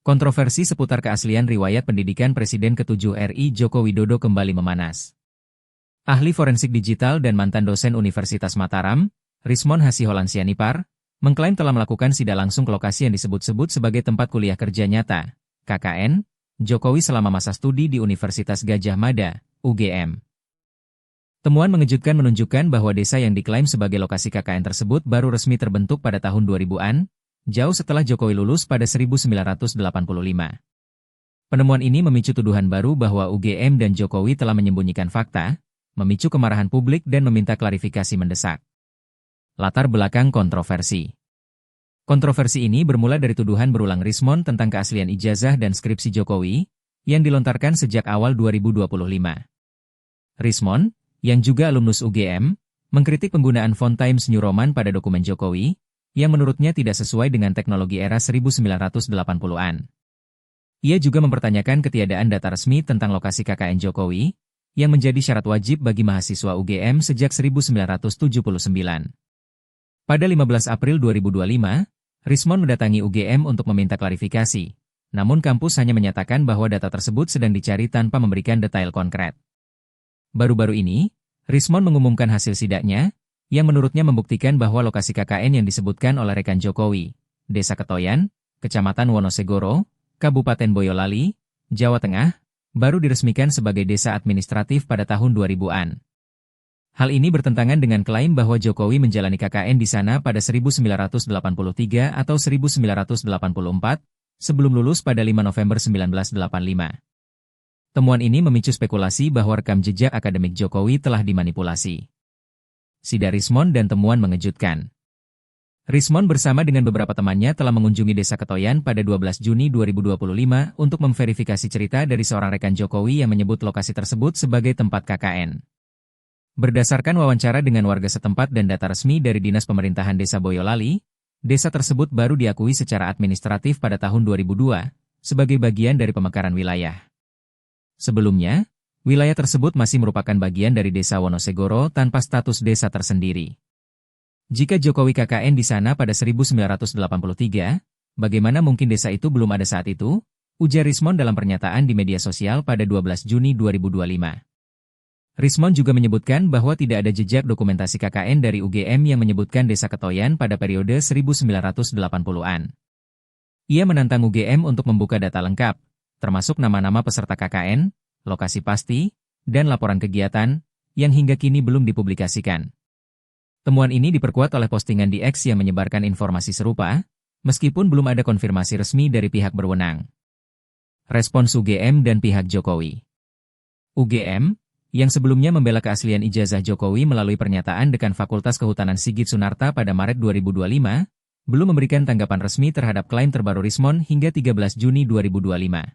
Kontroversi seputar keaslian riwayat pendidikan Presiden ke-7 RI Joko Widodo kembali memanas. Ahli forensik digital dan mantan dosen Universitas Mataram, Rismon Hasiholansianipar, mengklaim telah melakukan sidak langsung ke lokasi yang disebut-sebut sebagai tempat kuliah kerja nyata, KKN, Jokowi selama masa studi di Universitas Gadjah Mada, UGM. Temuan mengejutkan menunjukkan bahwa desa yang diklaim sebagai lokasi KKN tersebut baru resmi terbentuk pada tahun 2000-an, jauh setelah Jokowi lulus pada 1985. Penemuan ini memicu tuduhan baru bahwa UGM dan Jokowi telah menyembunyikan fakta, memicu kemarahan publik dan meminta klarifikasi mendesak. Latar belakang kontroversi. Kontroversi ini bermula dari tuduhan berulang Rismon tentang keaslian ijazah dan skripsi Jokowi, yang dilontarkan sejak awal 2025. Rismon, yang juga alumnus UGM, mengkritik penggunaan font Times New Roman pada dokumen Jokowi, yang menurutnya tidak sesuai dengan teknologi era 1980-an. Ia juga mempertanyakan ketiadaan data resmi tentang lokasi KKN Jokowi, yang menjadi syarat wajib bagi mahasiswa UGM sejak 1979. Pada 15 April 2025, Rismon mendatangi UGM untuk meminta klarifikasi, namun kampus hanya menyatakan bahwa data tersebut sedang dicari tanpa memberikan detail konkret. Baru-baru ini, Rismon mengumumkan hasil sidaknya, yang menurutnya membuktikan bahwa lokasi KKN yang disebutkan oleh rekan Jokowi, Desa Ketoyan, Kecamatan Wonosegoro, Kabupaten Boyolali, Jawa Tengah, baru diresmikan sebagai desa administratif pada tahun 2000-an. Hal ini bertentangan dengan klaim bahwa Jokowi menjalani KKN di sana pada 1983 atau 1984, sebelum lulus pada 5 November 1985. Temuan ini memicu spekulasi bahwa rekam jejak akademik Jokowi telah dimanipulasi. Sidak Rismon dan temuan mengejutkan. Rismon bersama dengan beberapa temannya telah mengunjungi Desa Ketoyan pada 12 Juni 2025 untuk memverifikasi cerita dari seorang rekan Jokowi yang menyebut lokasi tersebut sebagai tempat KKN. Berdasarkan wawancara dengan warga setempat dan data resmi dari Dinas Pemerintahan Desa Boyolali, desa tersebut baru diakui secara administratif pada tahun 2002, sebagai bagian dari pemekaran wilayah. Sebelumnya, wilayah tersebut masih merupakan bagian dari Desa Wonosegoro tanpa status desa tersendiri. Jika Jokowi KKN di sana pada 1983, bagaimana mungkin desa itu belum ada saat itu? Ujar Rismon dalam pernyataan di media sosial pada 12 Juni 2025. Rismon juga menyebutkan bahwa tidak ada jejak dokumentasi KKN dari UGM yang menyebutkan Desa Ketoyan pada periode 1980-an. Ia menantang UGM untuk membuka data lengkap, termasuk nama-nama peserta KKN, lokasi pasti, dan laporan kegiatan, yang hingga kini belum dipublikasikan. Temuan ini diperkuat oleh postingan di X yang menyebarkan informasi serupa, meskipun belum ada konfirmasi resmi dari pihak berwenang. Respons UGM dan pihak Jokowi. UGM, yang sebelumnya membela keaslian ijazah Jokowi melalui pernyataan Dekan Fakultas Kehutanan Sigit Sunarta pada Maret 2025, belum memberikan tanggapan resmi terhadap klaim terbaru Rismon hingga 13 Juni 2025.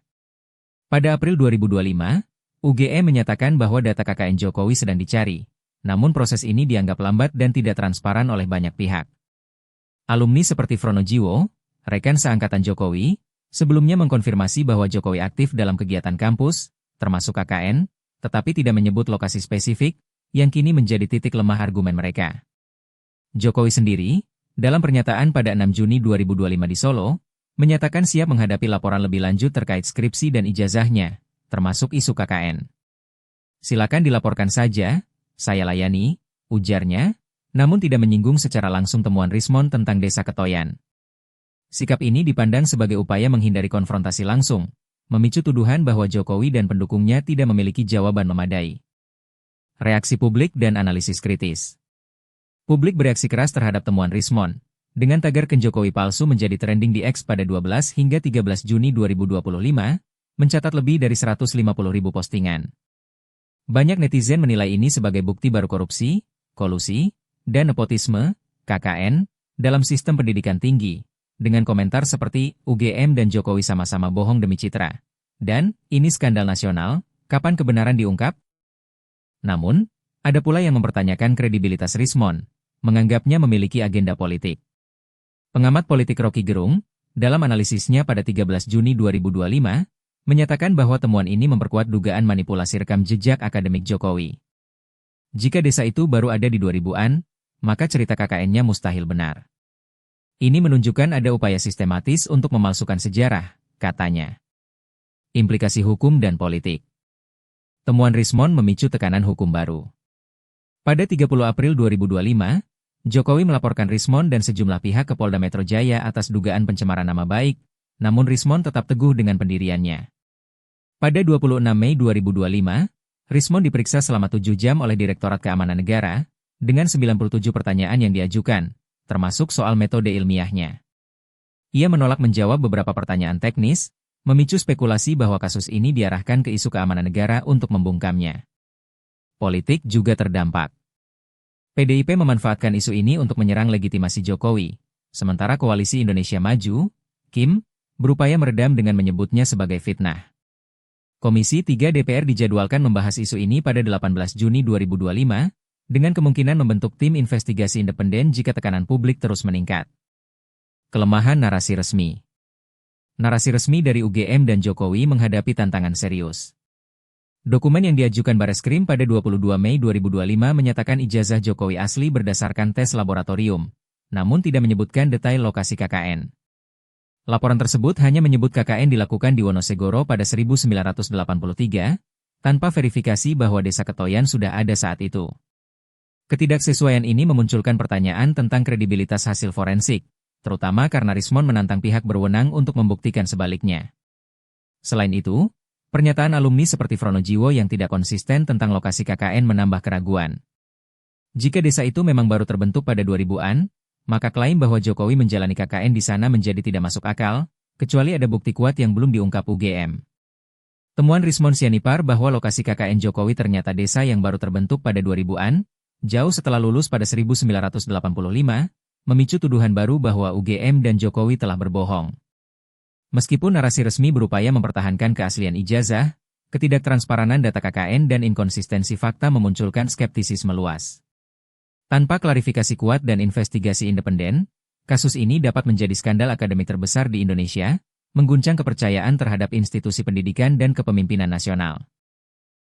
Pada April 2025, UGM menyatakan bahwa data KKN Jokowi sedang dicari, namun proses ini dianggap lambat dan tidak transparan oleh banyak pihak. Alumni seperti Fronojiwo, rekan seangkatan Jokowi, sebelumnya mengkonfirmasi bahwa Jokowi aktif dalam kegiatan kampus, termasuk KKN, tetapi tidak menyebut lokasi spesifik, yang kini menjadi titik lemah argumen mereka. Jokowi sendiri, dalam pernyataan pada 6 Juni 2025 di Solo, menyatakan siap menghadapi laporan lebih lanjut terkait skripsi dan ijazahnya, termasuk isu KKN. Silakan dilaporkan saja, saya layani, ujarnya, namun tidak menyinggung secara langsung temuan Rismon tentang Desa Ketoyan. Sikap ini dipandang sebagai upaya menghindari konfrontasi langsung, memicu tuduhan bahwa Jokowi dan pendukungnya tidak memiliki jawaban memadai. Reaksi publik dan analisis kritis. Publik bereaksi keras terhadap temuan Rismon, dengan tagar Ken Jokowi palsu menjadi trending di X pada 12 hingga 13 Juni 2025, mencatat lebih dari 150.000 postingan. Banyak netizen menilai ini sebagai bukti baru korupsi, kolusi, dan nepotisme, KKN, dalam sistem pendidikan tinggi, dengan komentar seperti, UGM dan Jokowi sama-sama bohong demi citra. Dan, ini skandal nasional, kapan kebenaran diungkap? Namun, ada pula yang mempertanyakan kredibilitas Rismon, menganggapnya memiliki agenda politik. Pengamat politik Rocky Gerung, dalam analisisnya pada 13 Juni 2025, menyatakan bahwa temuan ini memperkuat dugaan manipulasi rekam jejak akademik Jokowi. Jika desa itu baru ada di 2000-an, maka cerita KKN-nya mustahil benar. Ini menunjukkan ada upaya sistematis untuk memalsukan sejarah, katanya. Implikasi hukum dan politik. Temuan Rismond memicu tekanan hukum baru. Pada 30 April 2025, Jokowi melaporkan Rismond dan sejumlah pihak ke Polda Metro Jaya atas dugaan pencemaran nama baik, namun Rismond tetap teguh dengan pendiriannya. Pada 26 Mei 2025, Rismond diperiksa selama 7 jam oleh Direktorat Keamanan Negara, dengan 97 pertanyaan yang diajukan, termasuk soal metode ilmiahnya. Ia menolak menjawab beberapa pertanyaan teknis, memicu spekulasi bahwa kasus ini diarahkan ke isu keamanan negara untuk membungkamnya. Politik juga terdampak. PDIP memanfaatkan isu ini untuk menyerang legitimasi Jokowi, sementara Koalisi Indonesia Maju, KIM, berupaya meredam dengan menyebutnya sebagai fitnah. Komisi 3 DPR dijadwalkan membahas isu ini pada 18 Juni 2025, dengan kemungkinan membentuk tim investigasi independen jika tekanan publik terus meningkat. Kelemahan narasi resmi. Narasi resmi dari UGM dan Jokowi menghadapi tantangan serius. Dokumen yang diajukan Bareskrim pada 22 Mei 2025 menyatakan ijazah Jokowi asli berdasarkan tes laboratorium, namun tidak menyebutkan detail lokasi KKN. Laporan tersebut hanya menyebut KKN dilakukan di Wonosegoro pada 1983, tanpa verifikasi bahwa Desa Ketoyan sudah ada saat itu. Ketidaksesuaian ini memunculkan pertanyaan tentang kredibilitas hasil forensik, terutama karena Rismond menantang pihak berwenang untuk membuktikan sebaliknya. Selain itu, pernyataan alumni seperti Fronojiwo yang tidak konsisten tentang lokasi KKN menambah keraguan. Jika desa itu memang baru terbentuk pada 2000-an, maka klaim bahwa Jokowi menjalani KKN di sana menjadi tidak masuk akal, kecuali ada bukti kuat yang belum diungkap UGM. Temuan Rismond Sianipar bahwa lokasi KKN Jokowi ternyata desa yang baru terbentuk pada 2000-an, jauh setelah lulus pada 1985, memicu tuduhan baru bahwa UGM dan Jokowi telah berbohong. Meskipun narasi resmi berupaya mempertahankan keaslian ijazah, ketidaktransparan data KKN dan inkonsistensi fakta memunculkan skeptisisme luas. Tanpa klarifikasi kuat dan investigasi independen, kasus ini dapat menjadi skandal akademik terbesar di Indonesia, mengguncang kepercayaan terhadap institusi pendidikan dan kepemimpinan nasional.